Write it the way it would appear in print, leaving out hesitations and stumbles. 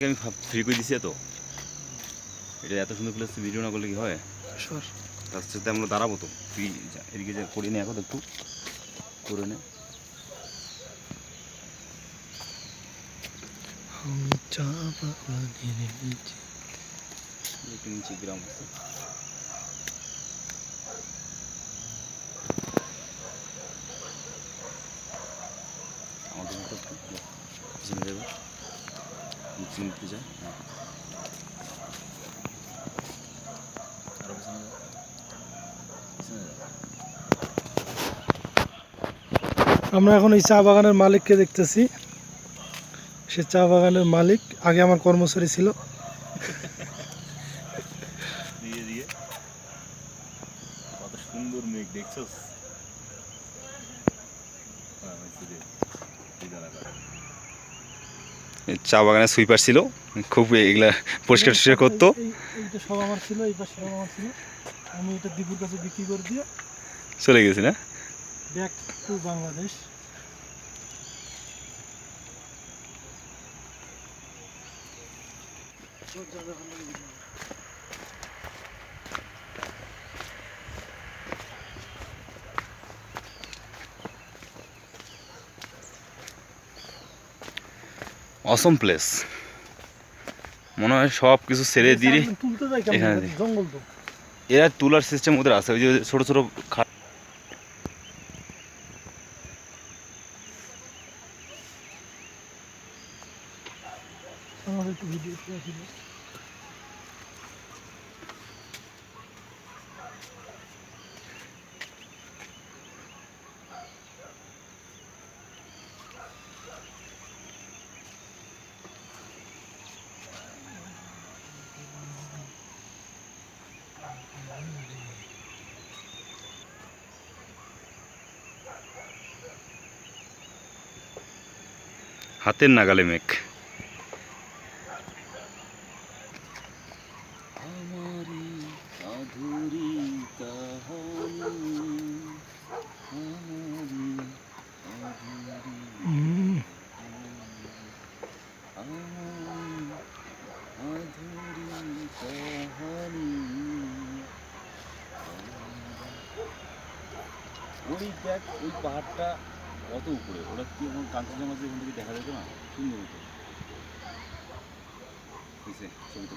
আমি ফ্রি করে দিছি তো, এটা এত সুন্দর প্লেস ভিডিও না করলে কি হয়? তার সাথে আমরা দাঁড়াবো তো, তুই এদিকে যে করে নে, এখন একটু করে নে। নিচে গ্রাম আছে, আমাদের মতো একটু পিছনে যাবে, নিচে নিতে যায়, আরো পিছনে যাবে, পিছনে যাবে। আমরা এখন এই চা বাগানের মালিককে দেখতেছি। সে চা বাগানের মালিক, আগে আমার কর্মচারী ছিল। দিয়ে দিয়ে কত সুন্দর মেঘ দেখছস? চা বাগানে সুইপার ছিল, খুব এগুলা পরিষ্কার টরিষ্কার করতো। এইটা সব আমার ছিল, এই পাশে সব আমার ছিল। আমি এটা দীপুর কাছে বিক্রি করে দিয়ে চলে গেছি না, back to Bangladesh. Assam place, মনে হয় সব কিছু ছেড়ে দিয়ে তুলতে যাই এখানে কেমন, জঙ্গল তো। এরা তুলার সিস্টেম ওদের আছে, ওই যে ছোট ছোট আমার একটু ভিডিও ছিল। হাতের নাগালে মেঘ। ওই দেখ, ওই পাহাড়টা কত উপরে, ওরা কি এখন কাঞ্চনজঙ্ঘা এখান থেকে দেখা যেত না, সুন্দর হতো। ছবিটা